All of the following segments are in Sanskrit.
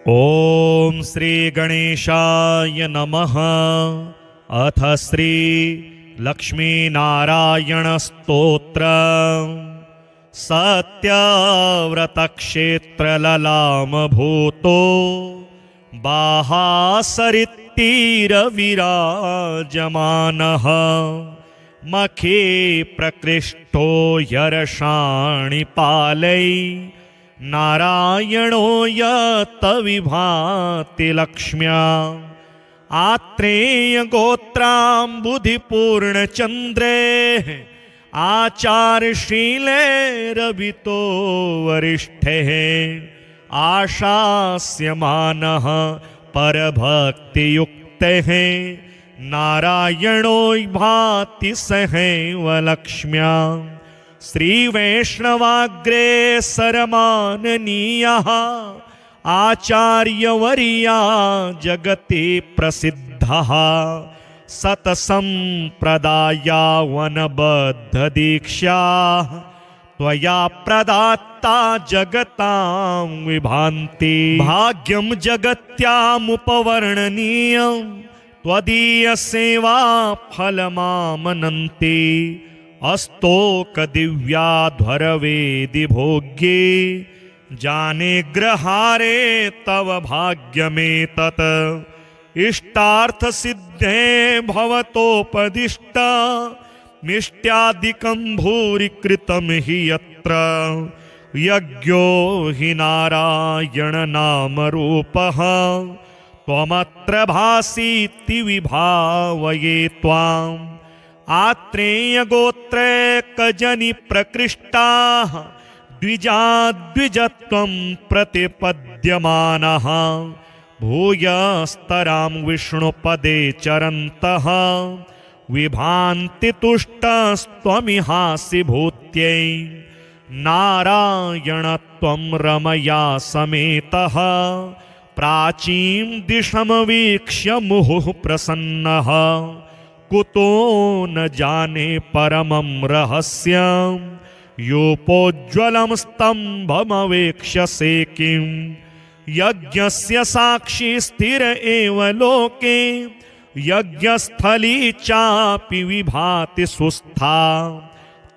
ओम श्री गणेशाय नमः। अथ श्री लक्ष्मीनारायण स्तोत्र। सत्यव्रतक्षेत्रललामभूतो बाहासरित्तीरविराजमानः मखे प्रकृष्टो यर्षाणिपालै नारायणो यत विभाति लक्ष्म्या आत्रेय गोत्राम्बुधिपूर्णचन्द्रे आचार्यशीलैरभितो वरिष्ठैः आशास्यमानः परभक्तियुक्तैः नारायणो भाति सहैव लक्ष्म्या श्रीवैष्णवाग्रेसरमाननीयः आचार्यवर्या जगति प्रसिद्धः सतसम्प्रदायावनबद्धदीक्षा त्वया प्रदात्ता जगतां विभान्ति भाग्यं जगत्यामुपवर्णनीयं त्वदीयसेवा फलमामनन्ति अस्तोकदिव्याध्वरवेदि भोग्ये जाने ग्रहारे तव भाग्यमेतत् इष्टार्थसिद्धे भवतोपदिष्ट मिष्ट्यादिकं भूरि कृतं हि यत्र यज्ञो हि नारायण नामरूपः त्वमत्र भासीति विभावये त्वाम् आत्रेयगोत्रे कजनि प्रकृष्टाः द्विजत्वं प्रतिपद्यमानः भूयस्तरां विष्णुपदे चरन्तः विभान्ति तुष्टस्त्वमिहासि भूत्यै नारायण त्वं रमया समेतः प्राचीं दिशमवीक्ष्य मुहुः प्रसन्नः कुतो न जाने परमं रहस्यं योपोज्ज्वलं स्तम्भमवेक्ष्यसे किं यज्ञस्य साक्षी स्थिर एव लोके यज्ञस्थली चापि विभाति सुस्था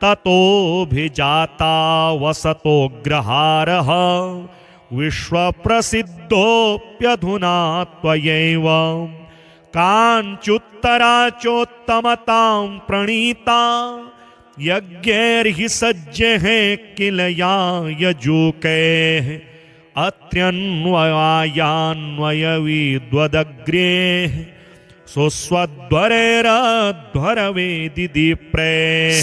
ततोऽभिजाता वसतोऽग्रहारः विश्वप्रसिद्धोऽप्यधुना त्वयैव काञ्चुत्तराचोत्तमतां प्रणीता यज्ञैर्हि सज्जैः किल यजूकैः अत्र्यन्वयान्वयविद्वदग्र्यैः सुस्वध्वरैरध्वरवेदि दीप्रे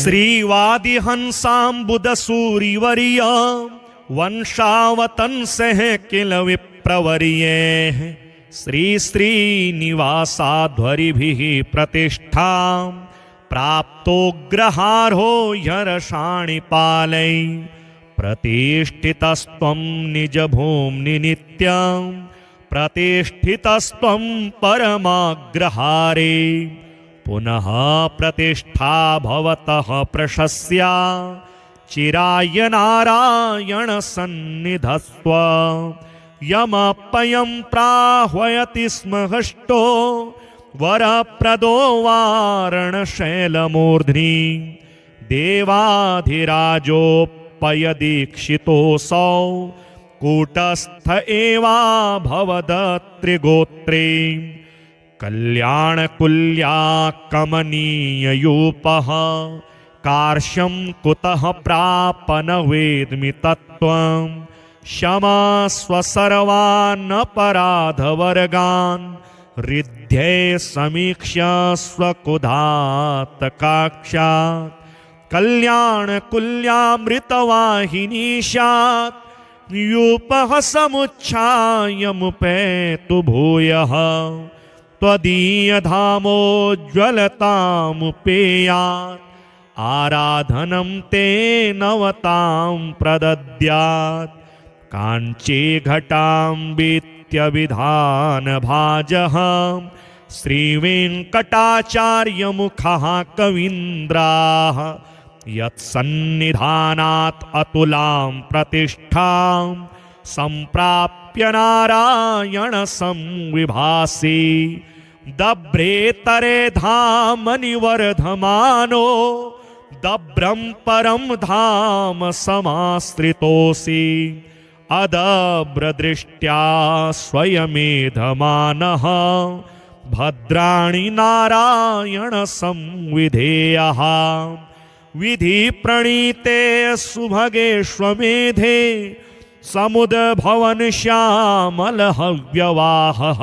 श्रीवादिहंसाम्बुदसूरिवर्य वंशावतंसः किल विप्रवर्यैः श्रीनिवासाध्वरिभिः प्रतिष्ठां प्राप्तोऽग्रहारो यर्षाणिपालै प्रतिष्ठितस्त्वं निजभूम्नि नित्यं प्रतिष्ठितस्त्वं परमाग्रहारे पुनः प्रतिष्ठा भवतः प्रशस्या चिराय नारायण सन्निधस्त्व यमपयं प्राह्वयति स्म हष्टो वरप्रदो वारणशैलमूर्ध्नि देवाधिराजोपयदीक्षितोऽसौ कूटस्थ एवाभवदत्रिगोत्रे कल्याणकुल्या कमनीययूपः कार्श्यं कुतः प्रापन वेद्मि तत्त्वम् क्षमस्व सर्वानपराधवर्गान् हृद्ये समीक्ष्य स्वकुधातकाक्षात् कल्याणकुल्यामृतवाहिनीशात् यूपः समुच्छायमुपेतु भूयः त्वदीयधामोज्ज्वलतामुपेयात् आराधनं ते नवतां प्रदद्यात् काञ्ची घटाम्बित्यभिधानभाजः श्रीवेङ्कटाचार्यमुखः कवीन्द्राः यत्सन्निधानात् अतुलां प्रतिष्ठां सम्प्राप्य नारायण संविभासि दभ्रेतरे धामनि वर्धमानो दभ्रं परं धाम समाश्रितोऽसि अदभ्रदृष्ट्या स्वयमेधमानः भद्राणि नारायण संविधेयः विधि प्रणीते सुभगेष्वमेधे समुद्भवन श्यामल हव्यवाहः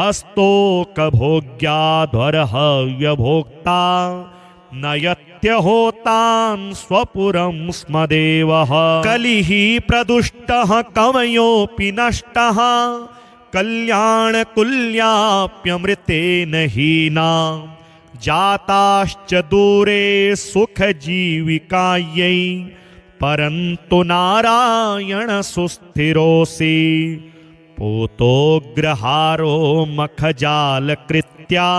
अस्तोकभोग्याध्वरहव्यभोक्ता नयत्यहोतान् स्वपुरं स्म देवः कलिः प्रदुष्टः कवयोऽपि नष्टः कल्याणकुल्याप्यमृतेन हीना जाताश्च दूरे सुखजीविकायै परन्तु नारायण सुस्थिरोऽसि पूतोग्रहारो मखजालकृत्या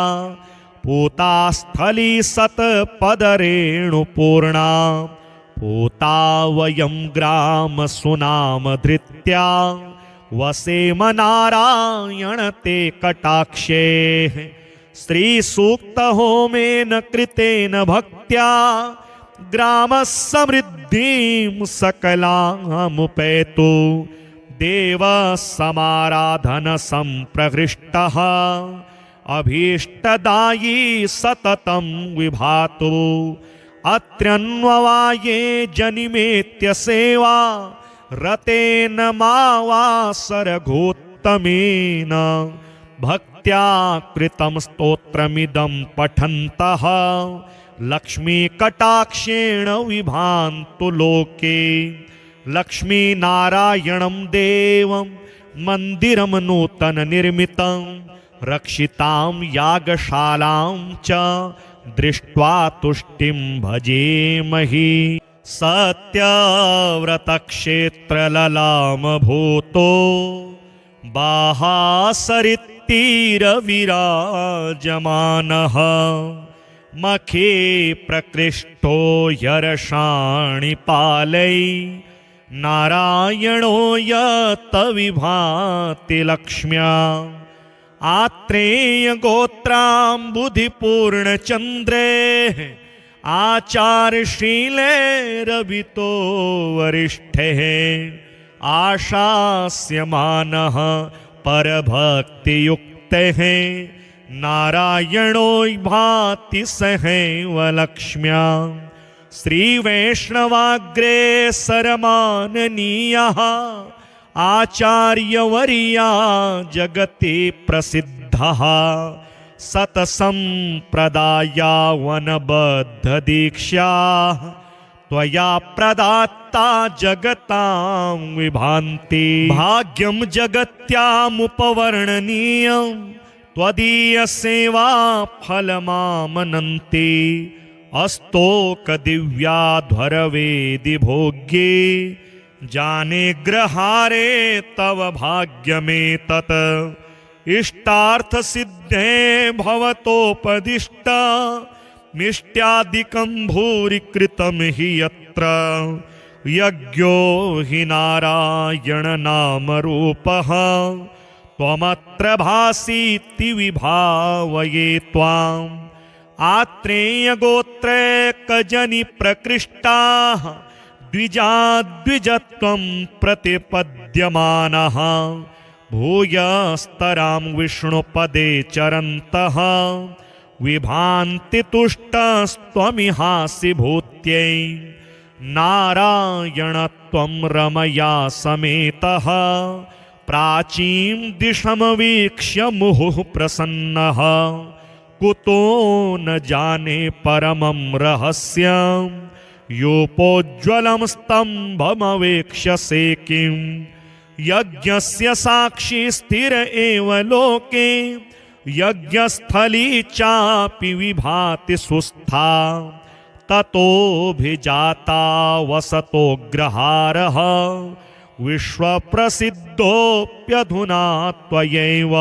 पूतास्थली सत्पदरेणुपूर्णा पूता वयं ग्रामसुनामधृत्या वसेम नारायण ते कटाक्षे श्रीसूक्तहोमेन कृतेन भक्त्या ग्रामसमृद्धिं सकलामुपैतु देवसमाराधनसम्प्रहृष्टः अभीष्टदायी सततं विभातु अत्र्यन्ववाये जनिमेत्य सेवा रतेन मावासरघोत्तमेन भक्त्या कृतं स्तोत्रमिदं पठन्तः लक्ष्मीकटाक्षेण विभान्तु लोके लक्ष्मीनारायणं देवं मन्दिरं नूतननिर्मितं रक्षितां यागशालां च दृष्ट्वा तुष्टिं भजेमहि सत्यव्रतक्षेत्रललामभूतो बाहासरित्तीरविराजमानः मखे प्रकृष्टो यर्षाणि पालै नारायणो यत विभाति लक्ष्म्या आत्रेय गोत्राम्बुधिपूर्णचन्द्रे आचार्यशीलैरभितो वरिष्ठैः आशास्यमानः परभक्तियुक्तैः नारायणो भाति सहैव लक्ष्म्या श्रीवैष्णवाग्रेसरमाननीयः आचार्यवर्या जगति प्रसिद्धः सतसम्प्रदायावनबद्धदीक्षा त्वया प्रदात्ता जगतां विभान्ति भाग्यं जगत्यामुपवर्णनीयं त्वदीयसेवा फलमामनन्ति अस्तोकदिव्याध्वरवेदिभोग्ये जाने ग्रहारे तव भाग्यमेतत् इष्टार्थसिद्धे भवतोपदिष्ट मिष्ट्यादिकं भूरि कृतं हि यत्र यज्ञो हि नारायणनामरूपः त्वमत्र भासीति विभावये त्वाम् आत्रेयगोत्रैकजनि प्रकृष्टाः द्विजत्वं प्रतिपद्यमानः भूयस्तरां विष्णुपदे चरन्तः विभान्ति तुष्टस्त्वमिहासि भूत्यै नारायणत्वं रमया समेतः प्राचीं दिशमवीक्ष्य मुहुः प्रसन्नः कुतो न जाने परमं रहस्यं योपोज्ज्वलं स्तम्भमवेक्ष्यसे किं यज्ञस्य साक्षी स्थिर एव लोके यज्ञस्थली चापि विभाति सुस्था ततोऽभिजाता वसतोऽग्रहारः विश्वप्रसिद्धोऽप्यधुना त्वयैव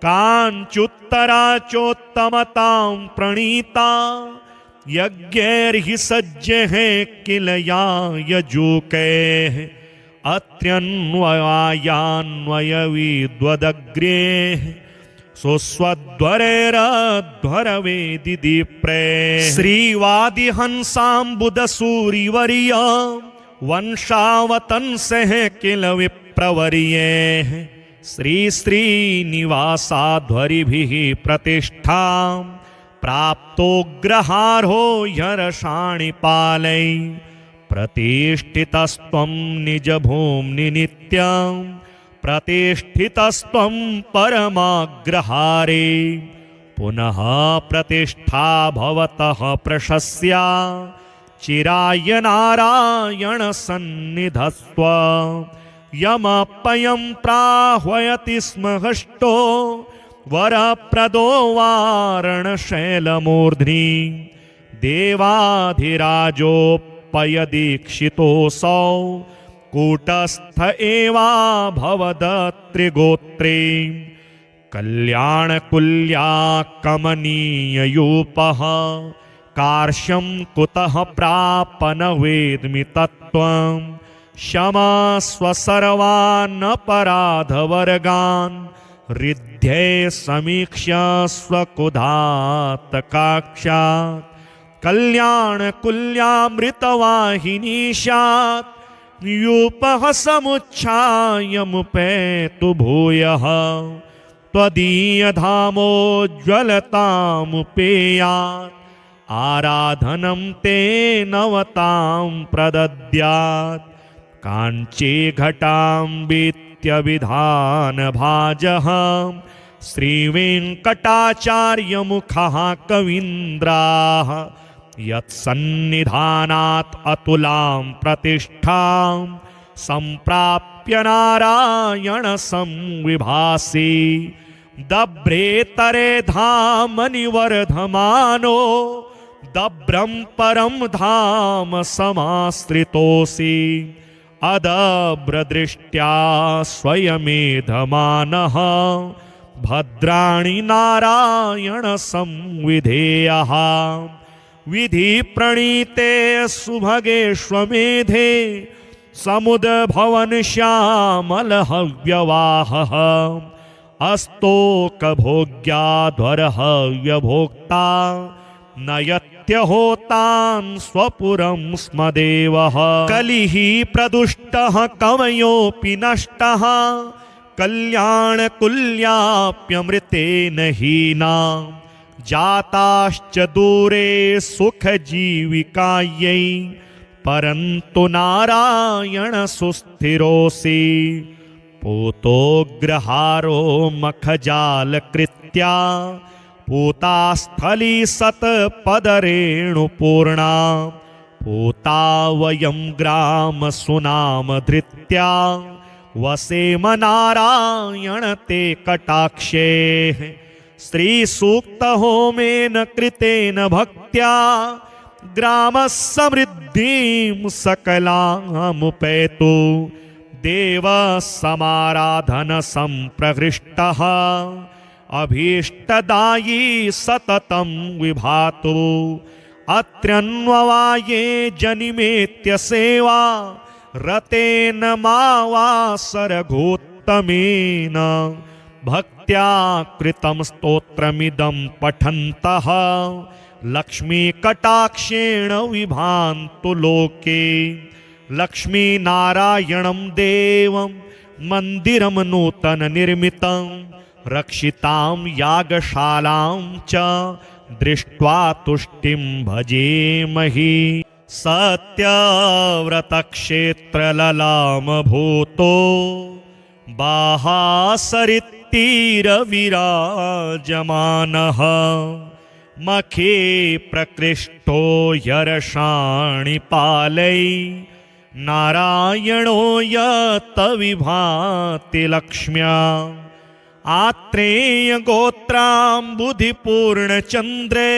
काञ्चुत्तरा चोत्तमतां प्रणीता यज्ञैर्हि सज्जैः किल यायजूकैः अत्र्यन्वयान्वयविद्वदग्रे सुस्वध्वरेरध्वरवेदिदीप्रे श्रीवादिहंसाम्बुदसूरिवर्य वंशावतंसेः किल विप्रवर्ये श्री श्रीनिवासाध्वरिभिः प्रतिष्ठां प्राप्तोग्रहार्हो ह्यर्षाणिपालै प्रतिष्ठितस्त्वं निजभूम्नि नित्यं प्रतिष्ठितस्त्वं परमाग्रहारे पुनः प्रतिष्ठा भवतः प्रशस्या चिराय नारायण सन्निधस्त्व यमपयं प्राह्वयति स्म हष्टो वरप्रदो वारणशैलमूर्ध्नि देवाधिराजोपयदीक्षितोऽसौ कूटस्थ एवाभवदत्रिगोत्रे कल्याणकुल्या कमनीययूपः कार्श्यं कुतः प्रापन वेद्मि तत्त्वं क्षमस्व सर्वानपराधवर्गान् रिध्ये समीक्ष्य स्वकुधात्तकाक्षात् कल्याणकुल्यामृतवाहिनीशात् यूपः समुच्छायमुपेतु भूयः त्वदीयधामोज्ज्वलतामुपेयात् आराधनं ते नवतां प्रदद्यात् काञ्ची घटाम्बित्यभिधानभाजः श्रीवेङ्कटाचार्यमुखः कवीन्द्राः यत्सन्निधानात् अतुलां प्रतिष्ठां सम्प्राप्य नारायण संविभासि दभ्रेतरे धामनि वर्धमानो दभ्रं परं धाम समाश्रितोऽसि अदभ्रदृष्ट्या स्वयमेधमानः भद्राणि नारायण संविधेयः विधि प्रणीते सुभगेष्वमेधे समुद्भवन श्यामल हव्यवाहः अस्तोकभोग्याध्वरहव्यभोक्ता नयत्यहोतान् स्वपुरं स्म देवः कलिः प्रदुष्टः कवयोऽपि नष्टः कल्याणकुल्याप्यमृतेन हीना जाताश्च दूरे सुखजीविकायै परन्तु नारायण सुस्थिरोऽसि पूतोग्रहारो मखजालकृत्या पूतास्थली सत्पदरेणुपूर्णा पूता वयं ग्राम सुनामधृत्या वसेम नारायण ते कटाक्षे श्रीसूक्तहोमेन कृतेन भक्त्या ग्रामसमृद्धिं सकलामुपैतु देवसमाराधन संप्रहृष्टः अभीष्टदायी सततं विभातु अत्र्यन्ववाये जनिमेत्य सेवा रतेन मावासरघोत्तमेन भक्त्या कृतं स्तोत्रमिदं पठन्तः लक्ष्मीकटाक्षेण विभान्तु लोके लक्ष्मीनारायणं देवं मन्दिरं नूतननिर्मितं रक्षितां यागशालां च दृष्ट्वा तुष्टिं भजेमहि सत्यव्रतक्षेत्रललामभूतो बाहासरित्तीरविराजमानः मखे प्रकृष्टो ह्यर्षाणिपालै नारायणो यत विभाति लक्ष्म्या आत्रेयगोत्राम्बुधिपूर्णचन्द्रे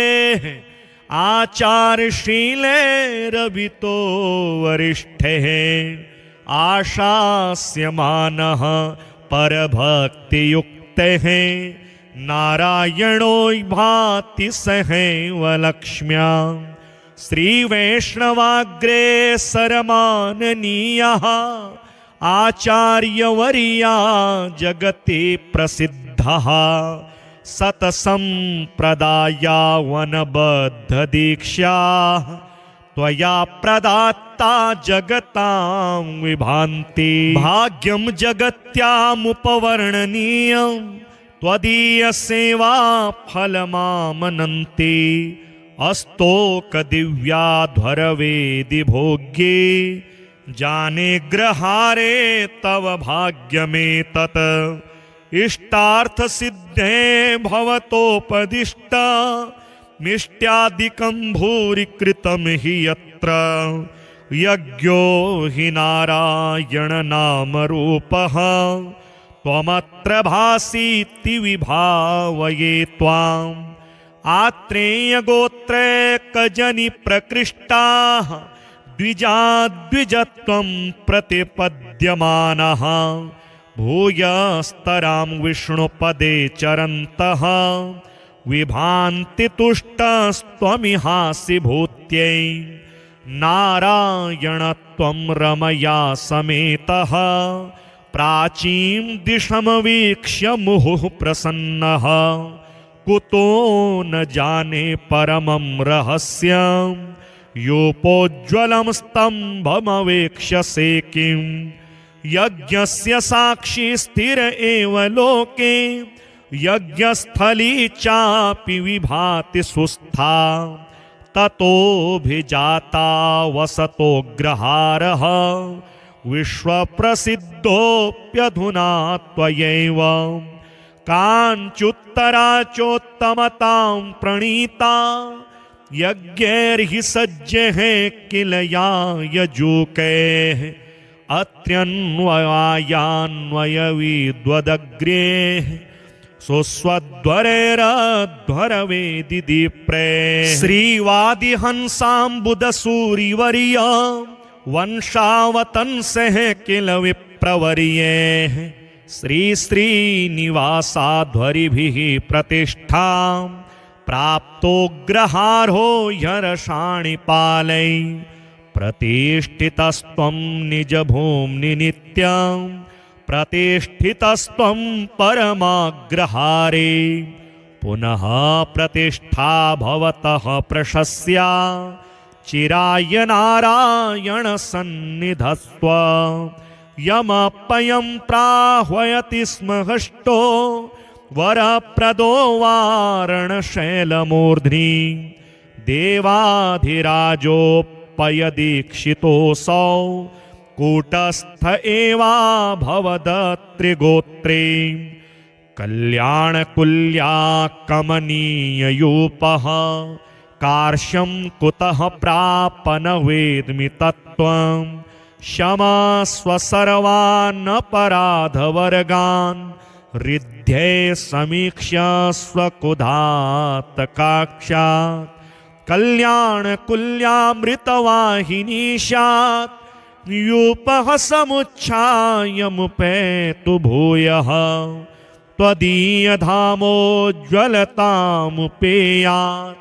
आचारशीलैरभितो वरिष्ठैः आशास्यमानः परभक्तियुक्तैः नारायणो भाति सहैव लक्ष्म्या श्रीवैष्णवाग्रे सरमाननीयः आचार्यवर्या जगते प्रसिद्धः सत्सम्प्रदायावनबद्धदीक्षा त्वया प्रदात्ता जगतां विभान्ति भाग्यं जगत्यामुपवर्णनीयं त्वदीयसेवा फलमामनन्ति अस्तोकदिव्याध्वरवेदि भोग्ये जाने ग्रहारे तव भाग्यमेतत् इष्टार्थसिद्धे भवतोपदिष्ट मिष्ट्यादिकं भूरि कृतं हि यत्र यज्ञो हि नारायणनामरूपः त्वमत्र भासीति विभावये त्वाम् आत्रेयगोत्रैकजनि प्रकृष्टाः द्विजाद्विजत्वं प्रतिपद्यमानः भूयस्तरां विष्णुपदे चरन्तः विभान्ति तुष्टस्त्वमिहासि भूत्यै नारायणत्वं रमया समेतः प्राचीं दिशमवीक्ष्य मुहुः प्रसन्नः कुतो न जाने परमं रहस्यं योपोज्ज्वलं स्तम्भमवेक्ष्यसे किं यज्ञस्य साक्षी स्थिर एव लोके यज्ञस्थली चापि विभाति सुस्था ततोऽभिजाता वसतोऽग्रहारः विश्वप्रसिद्धोऽप्यधुना त्वयैव काञ्चुत्तरा चोत्तमतां प्रणीता यज्ञैर्हि सज्जैः किल या यजूकैः अत्र्यन्वयान्वयविद्वदग्र्यैः सुस्वध्वरैरध्वरवेदि दीप्रे श्रीवादिहंसाम्बुदसूरिवर्य वंशावतंसः किल विप्रवर्यैः श्रीश्रीनिवासाध्वरिभिः प्रतिष्ठां प्राप्तोऽग्रहारो ह्यर्षाणिपालै प्रतिष्ठितस्त्वं निजभूम्नि नित्यं प्रतिष्ठितस्त्वं परमाग्रहारे पुनः प्रतिष्ठा भवतः प्रशस्या चिराय नारायण सन्निधस्त्व यमपयं प्राह्वयति स्म हष्टो वरप्रदो वारणशैलमूर्ध्नि देवाधिराजोपयदीक्षितोऽसौ कूटस्थ एवा भवदत्रिगोत्रे कल्याणकुल्या कमनीययूपः कार्श्यं कुतः प्रापन वेद्मि तत्त्वं क्षमस्व सर्वानपराधवर्गान् हृद्ये समीक्ष्य स्वकुधात्तकाक्षात् कल्याणकुल्यामृतवाहिनीशात् यूपः समुच्छायमुपेतु भूयः त्वदीयधामोज्ज्वलतामुपेयात्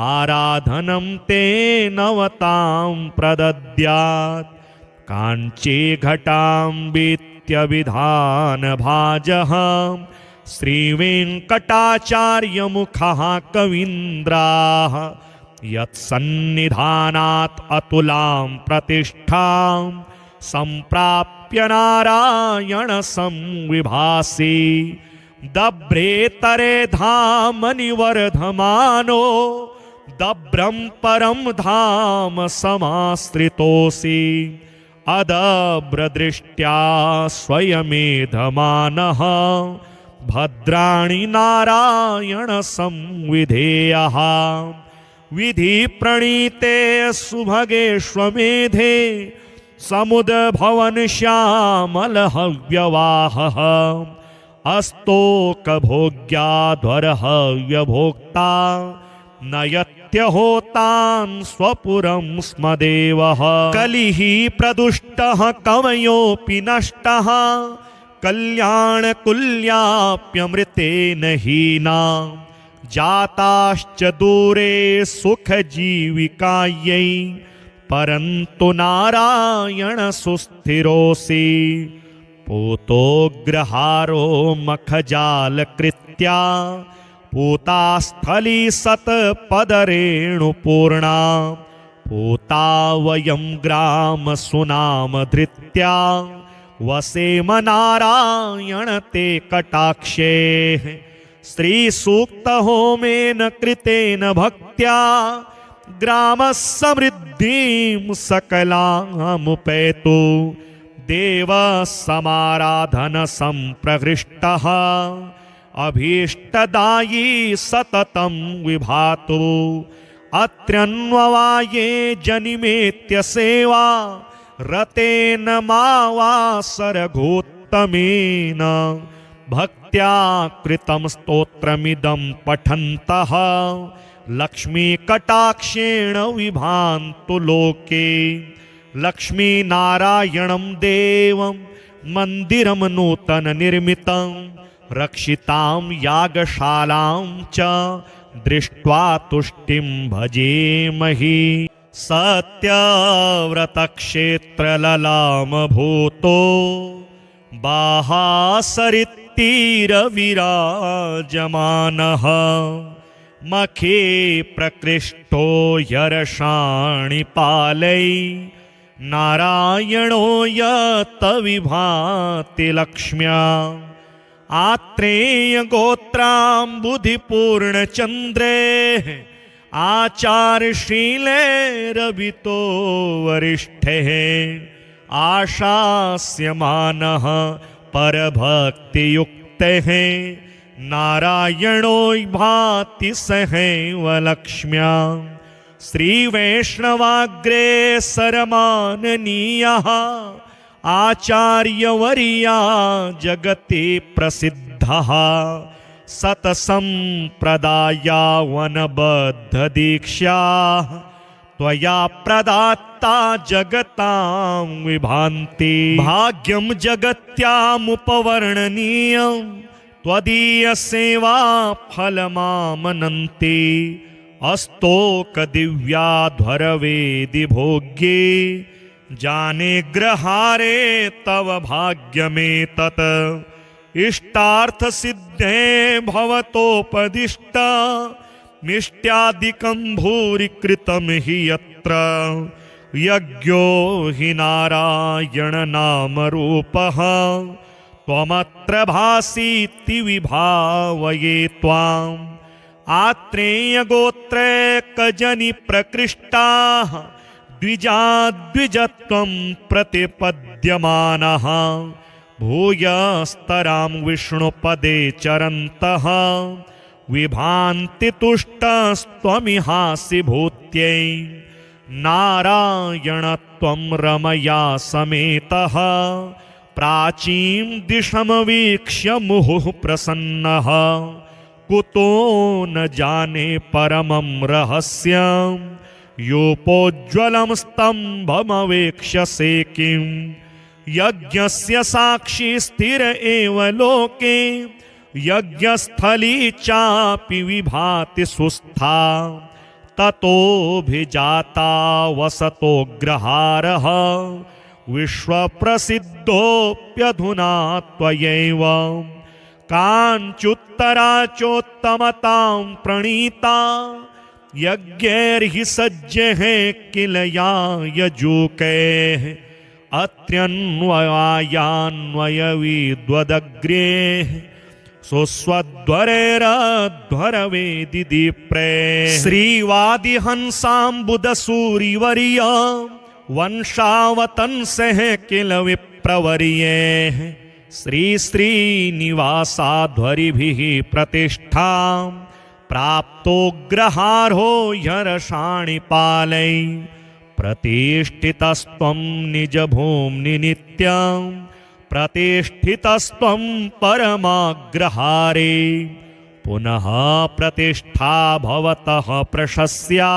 आराधनं ते नवतां प्रदद्यात् काञ्ची घटाम्बित्यभिधानभाजः श्रीवेङ्कटाचार्यमुखः कवीन्द्राः यत्सन्निधानात् अतुलां प्रतिष्ठां सम्प्राप्य नारायण संविभासि दभ्रेतरे धामनि वर्धमानो दभ्रं परं धाम समाश्रितोऽसि अदभ्रदृष्ट्या स्वयमेधमानः भद्राणि नारायण संविधेयः विधि प्रणीते सुभगेष्वमेधे समुद्भवन श्यामल हव्यवाहः अस्तोकभोग्याध्वरहव्यभोक्ता नयत्यहोतान् स्वपुरं स्म देवः कलिः प्रदुष्टः कवयोऽपि नष्टः कल्याणकुल्याप्यमृतेन हीना जाताश्च दूरे सुखजीविकायै परन्तु नारायण सुस्थिरोऽसि पूतोग्रहारो मखजालकृत्या पूतास्थली सत्पदरेणुपूर्णा पूता वयं ग्रामसुनामधृत्या वसेम नारायण ते कटाक्षे श्रीसूक्तहोमेन कृतेन भक्त्या ग्रामसमृद्धिं सकलामुपैतु देवसमाराधनसम्प्रहृष्टः अभीष्टदायी सततं विभातु अत्र्यन्ववाये जनिमेत्य सेवा रतेन मावासरघोत्तमेन भक्त्या कृतं स्तोत्रमिदं पठन्तः लक्ष्मीकटाक्षेण विभान्तु लोके लक्ष्मीनारायणं देवं मन्दिरं नूतननिर्मितं रक्षितां यागशालां च दृष्ट्वा तुष्टिं भजेमहि सत्यव्रतक्षेत्रललामभूतो बाहासरित्तीरविराजमानः मखे प्रकृष्टो यरषाणिपालै नारायणो यत विभाति लक्ष्म्या आत्रेयगोत्राम्बुधिपूर्णचन्द्रे आचारशीलैरभितो वरिष्ठैः आशास्यमानः परभक्तियुक्तैः नारायणो भाति सहैव लक्ष्म्या श्रीवैष्णवाग्रेसरमाननीयः आचार्यवर्या जगति प्रसिद्धः सतसम्प्रदायावनबद्धदीक्षा त्वया प्रदात्ता जगतां विभान्ति भाग्यं जगत्यामुपवर्णनीयं त्वदीयसेवा फलमामनन्ति अस्तोकदिव्याध्वरवेदि भोग्ये जाने ग्रहारे तव भाग्यमेतत् इष्टार्थसिद्धे भवतोपदिष्ट मिष्ट्यादिकं भूरि कृतं हि यत्र यज्ञो हि नारायण नामरूपः त्वमत्र भासीति विभावये त्वाम् आत्रेयगोत्रैकजनि प्रकृष्टाः द्विजाद्विजत्वं प्रतिपद्यमानः भूयस्तरां विष्णुपदे चरन्तः विभान्ति तुष्टस्त्वमिहासि भूत्यै नारायण त्वं रमया समेतः प्राचीं दिशमवीक्ष्य मुहुः प्रसन्नः कुतो न जाने परमं रहस्यं योपोज्ज्वलं स्तम्भमवेक्ष्यसे किं यज्ञस्य साक्षी स्थिर एव लोके यज्ञस्थली चापि विभाति सुस्था ततोऽभिजाता वसतोऽग्रहारः विश्वप्रसिद्धोऽप्यधुना त्वयैव काञ्चुत्तरा चोत्तमतां प्रणीता यज्ञैर्हि सज्जैः किल या यजूकैः अत्र्यन्वयान्वयविद्वदग्रेः सुस्वध्वरैरध्वरवेदि दीप्रे श्रीवादिहंसाम्बुदसूरिवर्य वंशावतंसः किल विप्रवर्यैः श्रीश्रीनिवासाध्वरिभिः प्रतिष्ठां प्राप्तोऽग्रहारो ह्यरषाणिपालै प्रतिष्ठितस्त्वं निजभूम्नि नित्यं प्रतिष्ठितस्त्वं परमाग्रहारे पुनः प्रतिष्ठा भवतः प्रशस्या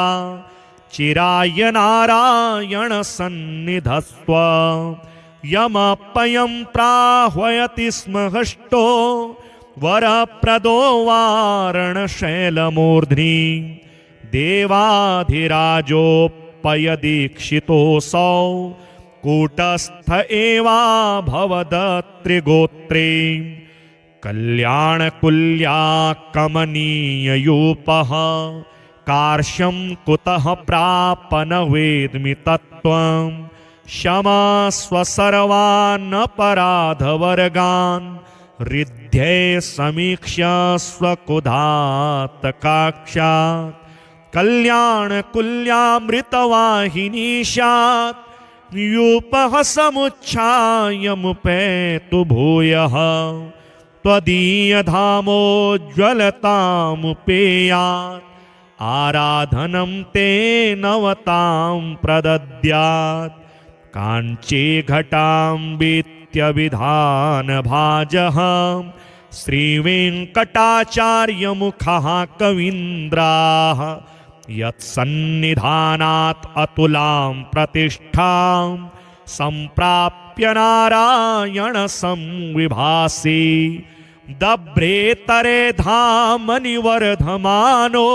चिराय नारायण सन्निधस्त्व यमपयं प्राह्वयति स्म हष्टो वरप्रदो वारणशैलमूर्ध्नि देवाधिराजोऽप्यनुग्रहार्थं दीक्षितोऽसौ कूटस्थ एवाभवदत्रिगोत्रे कल्याणकुल्या कमनीययूपः कार्श्यं कुतः प्रापन वेद्मि तत्त्वं क्षमस्व सर्वानपराधवर्गान् रिध्ये समीक्ष्य स्वकुधातकाक्षात् कल्याणकुल्यामृतवाहिनीशात् यूपः समुच्छायमुपेतु भूयः त्वदीयधामोज्ज्वलतामुपेयात् आराधनं ते नवतां प्रदद्यात् काञ्ची घटाम्बित्यभिधानभाजः श्रीवेङ्कटाचार्यमुखः कवीन्द्राः यत्सन्निधानात् अतुलां प्रतिष्ठां सम्प्राप्य नारायण संविभासि दभ्रेतरे धामनि वर्धमानो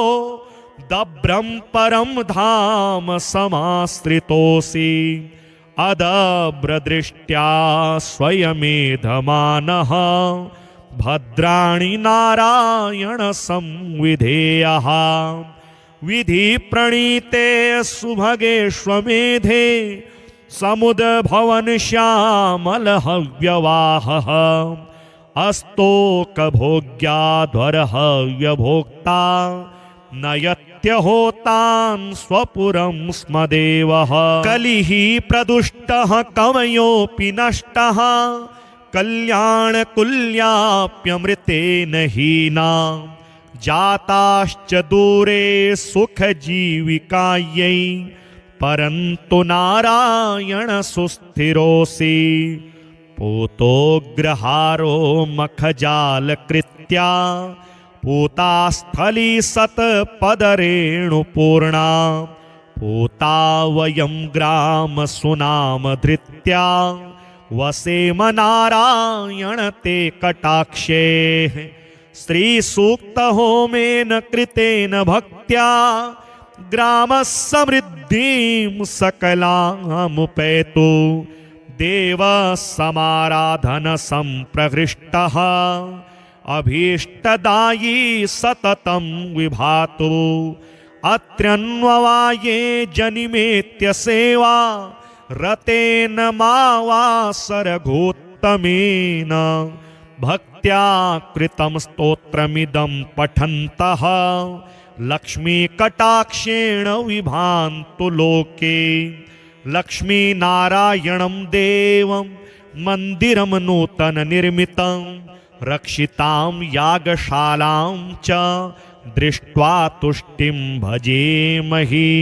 दभ्रं परं धाम समाश्रितोऽसि अदभ्रदृष्ट्या स्वयमेधमानः भद्राणि नारायण संविधेयः विधिप्रणीते सुभगेष्वमेधे समुद्भवन श्यामलहव्यवाहः अस्तोकभोग्याध्वरहव्यभोक्ता नयत्यहोतान् स्वपुरं स्म देवः कलिः प्रदुष्टः कवयोऽपि नष्टः कल्याणकुल्याप्यमृतेन हीना जाताश्च दूरे सुखजीविकायै परन्तु नारायण सुस्थिरोऽसि पूतोग्रहारो मखजालकृत्या पूतास्थली सत्पदरेणुपूर्णा पूता वयं ग्रामसुनामधृत्या वसेम नारायण ते कटाक्षे श्रीसूक्तहोमेन कृतेन भक्त्या ग्रामसमृद्धिं सकलामुपैतु देवसमाराधन संप्रहृष्टः अभीष्टदायी सततं विभातु अत्र्यन्ववाये जनिमेत्य सेवा रतेन मावासरघोत्तमेन भक्त्या कृतं स्तोत्रमिदं पठन्तः लक्ष्मीकटाक्षेण विभान्तु लोके लक्ष्मीनारायणं देवं मन्दिरं नूतननिर्मितं रक्षितां यागशालां च दृष्ट्वा तुष्टिं भजेमहि।